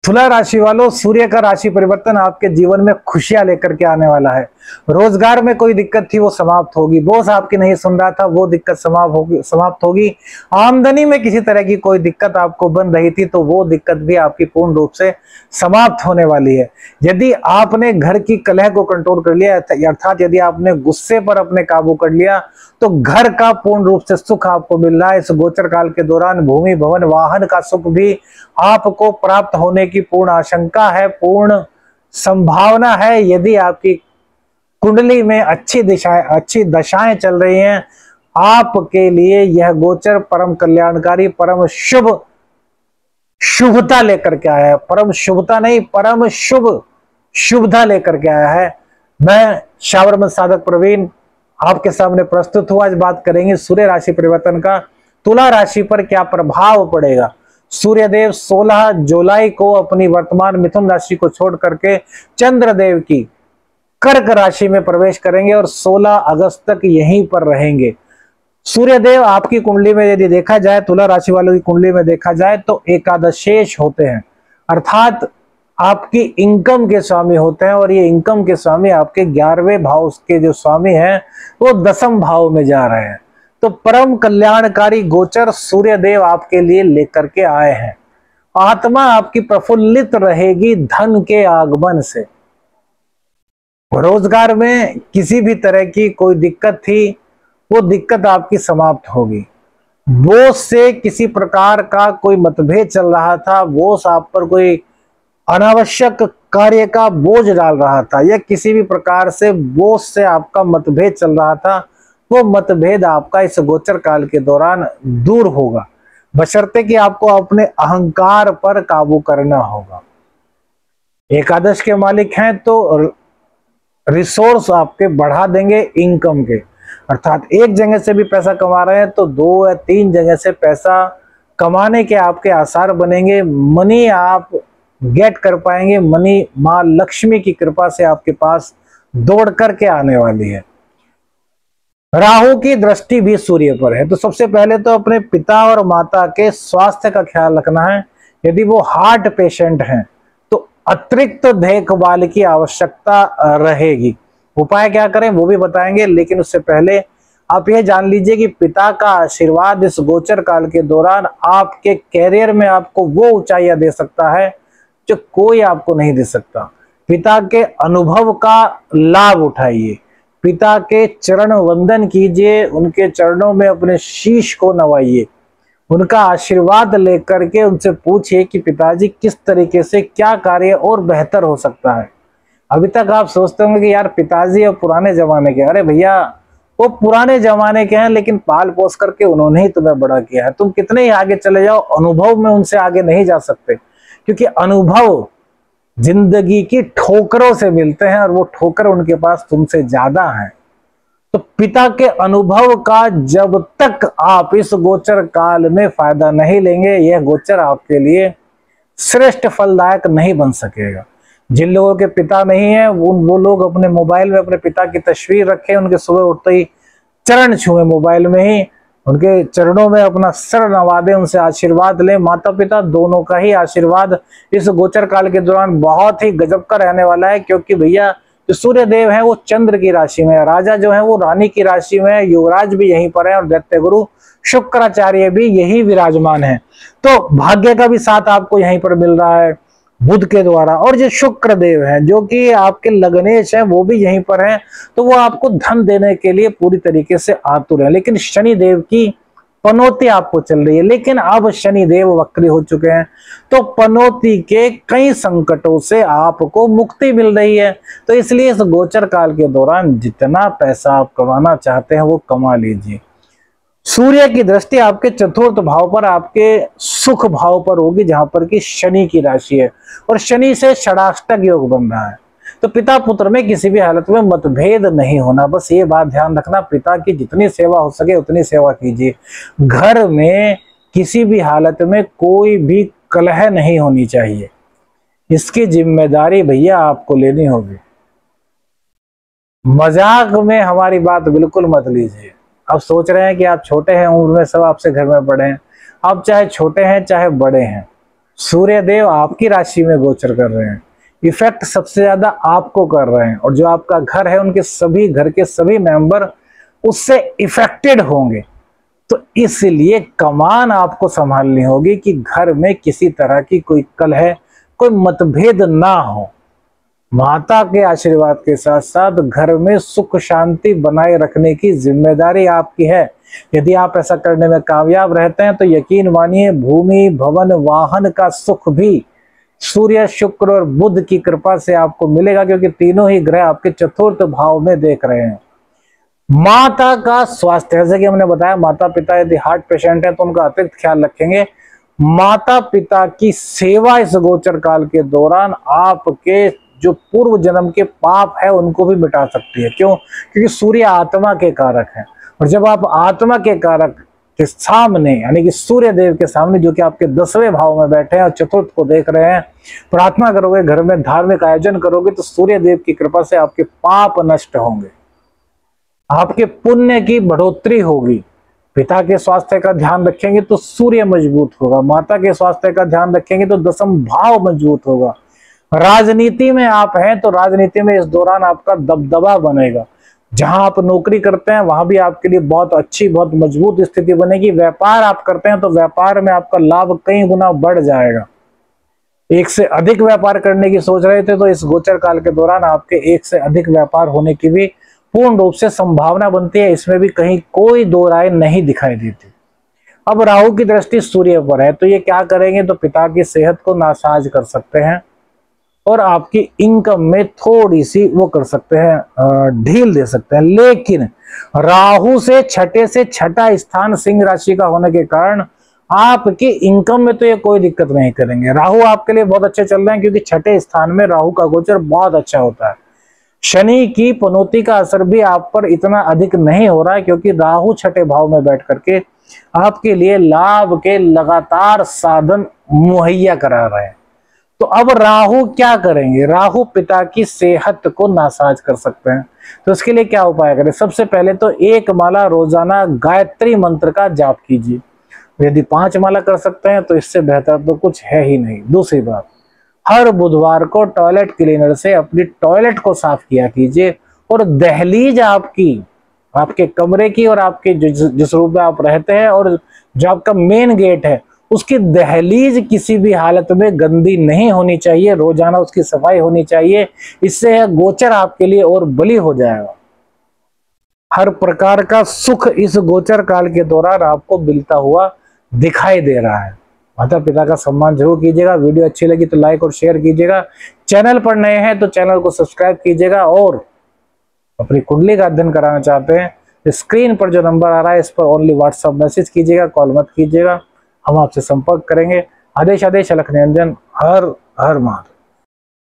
तुला राशि वालों, सूर्य का राशि परिवर्तन आपके जीवन में खुशियां लेकर के आने वाला है। रोजगार में कोई दिक्कत थी वो समाप्त होगी, बॉस आपकी नहीं सुन रहा था वो दिक्कत समाप्त होगी। आमदनी में किसी तरह की कोई दिक्कत आपको बन रही थी तो वो दिक्कत भी आपकी पूर्ण रूप से समाप्त होने वाली है। यदि आपने घर की कलह को कंट्रोल कर लिया, अर्थात यदि आपने गुस्से पर अपने काबू कर लिया, तो घर का पूर्ण रूप से सुख आपको मिल रहा है। इस गोचर काल के दौरान भूमि भवन वाहन का सुख भी आपको प्राप्त होने की पूर्ण आशंका है, पूर्ण संभावना है। यदि आपकी कुंडली में अच्छी दशाएं चल रही हैं, आपके लिए यह गोचर परम कल्याणकारी, परम शुभता लेकर के आया है। परम शुभता नहीं, परम शुभता लेकर के आया है। मैं शावरमत साधक प्रवीण आपके सामने प्रस्तुत हुआ। आज बात करेंगे सूर्य राशि परिवर्तन का तुला राशि पर क्या प्रभाव पड़ेगा। सूर्यदेव 16 जुलाई को अपनी वर्तमान मिथुन राशि को छोड़ करके चंद्रदेव की कर्क राशि में प्रवेश करेंगे और 16 अगस्त तक यहीं पर रहेंगे। सूर्यदेव आपकी कुंडली में यदि देखा जाए, तुला राशि वालों की कुंडली में देखा जाए तो एकादशेष होते हैं, अर्थात आपकी इनकम के स्वामी होते हैं। और ये इनकम के स्वामी आपके 11वें भाव के जो स्वामी हैं वो 10वें भाव में जा रहे हैं। तो परम कल्याणकारी गोचर सूर्यदेव आपके लिए लेकर के आए हैं। आत्मा आपकी प्रफुल्लित रहेगी धन के आगमन से। रोजगार में किसी भी तरह की कोई दिक्कत थी वो दिक्कत आपकी समाप्त होगी। बॉस से किसी प्रकार का कोई मतभेद चल रहा था, बॉस आप पर कोई अनावश्यक कार्य का बोझ डाल रहा था, या किसी भी प्रकार से बॉस से आपका मतभेद चल रहा था, वो मतभेद आपका इस गोचर काल के दौरान दूर होगा, बशर्ते कि आपको अपने अहंकार पर काबू करना होगा। एकादश के मालिक हैं तो रिसोर्स आपके बढ़ा देंगे इनकम के, अर्थात एक जगह से भी पैसा कमा रहे हैं तो 2 या 3 जगह से पैसा कमाने के आपके आसार बनेंगे। मनी आप गेट कर पाएंगे, मनी मां लक्ष्मी की कृपा से आपके पास दौड़ करके आने वाली है। राहु की दृष्टि भी सूर्य पर है, तो सबसे पहले तो अपने पिता और माता के स्वास्थ्य का ख्याल रखना है। यदि वो हार्ट पेशेंट हैं तो अतिरिक्त देखभाल की आवश्यकता रहेगी। उपाय क्या करें वो भी बताएंगे, लेकिन उससे पहले आप यह जान लीजिए कि पिता का आशीर्वाद इस गोचर काल के दौरान आपके कैरियर में आपको वो ऊंचाइयां दे सकता है जो कोई आपको नहीं दे सकता। पिता के अनुभव का लाभ उठाइए, पिता के चरण वंदन कीजिए, उनके चरणों में अपने शीश को नवाइए, उनका आशीर्वाद लेकर के उनसे पूछिए कि पिताजी किस तरीके से क्या कार्य और बेहतर हो सकता है। अभी तक आप सोचते होंगे कि यार पिताजी अब पुराने जमाने के, अरे भैया वो पुराने जमाने के हैं लेकिन पाल पोस करके उन्होंने ही तुम्हें बड़ा किया है। तुम कितने ही आगे चले जाओ, अनुभव में उनसे आगे नहीं जा सकते, क्योंकि अनुभव जिंदगी की ठोकरों से मिलते हैं और वो ठोकर उनके पास तुमसे ज्यादा है। तो पिता के अनुभव का जब तक आप इस गोचर काल में फायदा नहीं लेंगे, यह गोचर आपके लिए श्रेष्ठ फलदायक नहीं बन सकेगा। जिन लोगों के पिता नहीं है वो लोग अपने मोबाइल में अपने पिता की तस्वीर रखें, उनके सुबह उठते ही चरण छुए, मोबाइल में ही उनके चरणों में अपना सर नवा दें, उनसे आशीर्वाद लें। माता पिता दोनों का ही आशीर्वाद इस गोचर काल के दौरान बहुत ही गजब का रहने वाला है, क्योंकि भैया जो सूर्य देव है वो चंद्र की राशि में है, राजा जो है वो रानी की राशि में है, युवराज भी यहीं पर है और दैत्य गुरु शुक्राचार्य भी यही विराजमान है। तो भाग्य का भी साथ आपको यहीं पर मिल रहा है बुध के द्वारा। और जो शुक्र देव है जो कि आपके लग्नेश है वो भी यहीं पर है, तो वो आपको धन देने के लिए पूरी तरीके से आतुर है। लेकिन शनि देव की पनौती आपको चल रही है, लेकिन अब शनि देव वक्री हो चुके हैं, तो पनौती के कई संकटों से आपको मुक्ति मिल रही है। तो इसलिए इस गोचर काल के दौरान जितना पैसा आप कमाना चाहते हैं वो कमा लीजिए। सूर्य की दृष्टि आपके चतुर्थ भाव पर, आपके सुख भाव पर होगी, जहां पर कि शनि की राशि है और शनि से षडाष्टक योग बन रहा है। तो पिता पुत्र में किसी भी हालत में मतभेद नहीं होना, बस ये बात ध्यान रखना, पिता की जितनी सेवा हो सके उतनी सेवा कीजिए। घर में किसी भी हालत में कोई भी कलह नहीं होनी चाहिए, इसकी जिम्मेदारी भैया आपको लेनी होगी। मजाक में हमारी बात बिल्कुल मत लीजिए। अब सोच रहे हैं कि आप छोटे हैं उम्र में, सब आपसे घर में बड़े हैं, आप चाहे छोटे हैं चाहे बड़े हैं, सूर्य देव आपकी राशि में गोचर कर रहे हैं, इफेक्ट सबसे ज्यादा आपको कर रहे हैं, और जो आपका घर है उनके सभी घर के सभी मेंबर उससे इफेक्टेड होंगे। तो इसलिए कमान आपको संभालनी होगी कि घर में किसी तरह की कोई कलह, कोई मतभेद ना हो। माता के आशीर्वाद के साथ साथ घर में सुख शांति बनाए रखने की जिम्मेदारी आपकी है। यदि आप ऐसा करने में कामयाब रहते हैं तो यकीन मानिए भूमि भवन वाहन का सुख भी सूर्य शुक्र और बुध की कृपा से आपको मिलेगा, क्योंकि तीनों ही ग्रह आपके चतुर्थ भाव में देख रहे हैं। माता का स्वास्थ्य, जैसे कि हमने बताया, माता पिता यदि हार्ट पेशेंट है तो उनका अतिरिक्त ख्याल रखेंगे। माता पिता की सेवा इस गोचर काल के दौरान आपके जो पूर्व जन्म के पाप है उनको भी मिटा सकती है। क्यों? क्योंकि सूर्य आत्मा के कारक है, और जब आप आत्मा के कारक के सामने यानी कि सूर्य देव के सामने, जो कि आपके 10वें भाव में बैठे हैं और चतुर्थ को देख रहे हैं, प्रार्थना करोगे, घर में धार्मिक आयोजन करोगे, तो सूर्य देव की कृपा से आपके पाप नष्ट होंगे, आपके पुण्य की बढ़ोतरी होगी। पिता के स्वास्थ्य का ध्यान रखेंगे तो सूर्य मजबूत होगा, माता के स्वास्थ्य का ध्यान रखेंगे तो 10वां भाव मजबूत होगा। राजनीति में आप हैं तो राजनीति में इस दौरान आपका दबदबा बनेगा। जहां आप नौकरी करते हैं वहां भी आपके लिए बहुत अच्छी, बहुत मजबूत स्थिति बनेगी। व्यापार आप करते हैं तो व्यापार में आपका लाभ कई गुना बढ़ जाएगा। एक से अधिक व्यापार करने की सोच रहे थे तो इस गोचर काल के दौरान आपके एक से अधिक व्यापार होने की भी पूर्ण रूप से संभावना बनती है। इसमें भी कहीं कोई दो राय नहीं दिखाई देती। अब राहु की दृष्टि सूर्य पर है तो ये क्या करेंगे, तो पिता की सेहत को नासाज कर सकते हैं और आपकी इनकम में थोड़ी सी वो कर सकते हैं, ढील दे सकते हैं। लेकिन राहु से छठे से छठा स्थान सिंह राशि का होने के कारण आपकी इनकम में तो ये कोई दिक्कत नहीं करेंगे। राहु आपके लिए बहुत अच्छे चल रहे हैं, क्योंकि छठे स्थान में राहु का गोचर बहुत अच्छा होता है। शनि की पनौती का असर भी आप पर इतना अधिक नहीं हो रहा है, क्योंकि राहु छठे भाव में बैठ करके आपके लिए लाभ के लगातार साधन मुहैया करा रहे हैं। तो अब राहु क्या करेंगे, राहु पिता की सेहत को नासाज कर सकते हैं। तो इसके लिए क्या उपाय करें? सबसे पहले तो 1 माला रोजाना गायत्री मंत्र का जाप कीजिए। यदि 5 माला कर सकते हैं तो इससे बेहतर तो कुछ है ही नहीं। दूसरी बात, हर बुधवार को टॉयलेट क्लीनर से अपनी टॉयलेट को साफ किया कीजिए, और दहलीज आपकी, आपके कमरे की और आपके जिस रूम में आप रहते हैं और जो आपका मेन गेट है उसकी दहलीज किसी भी हालत में गंदी नहीं होनी चाहिए। रोजाना उसकी सफाई होनी चाहिए। इससे गोचर आपके लिए और बली हो जाएगा। हर प्रकार का सुख इस गोचर काल के दौरान आपको मिलता हुआ दिखाई दे रहा है। माता पिता का सम्मान जरूर कीजिएगा। वीडियो अच्छी लगी तो लाइक और शेयर कीजिएगा। चैनल पर नए हैं तो चैनल को सब्सक्राइब कीजिएगा, और अपनी कुंडली का अध्ययन कराना चाहते हैं स्क्रीन पर जो नंबर आ रहा है इस पर ओनली व्हाट्सएप मैसेज कीजिएगा, कॉल मत कीजिएगा। हम आपसे संपर्क करेंगे। आदेश अलख निरंजन। हर हर महादेव।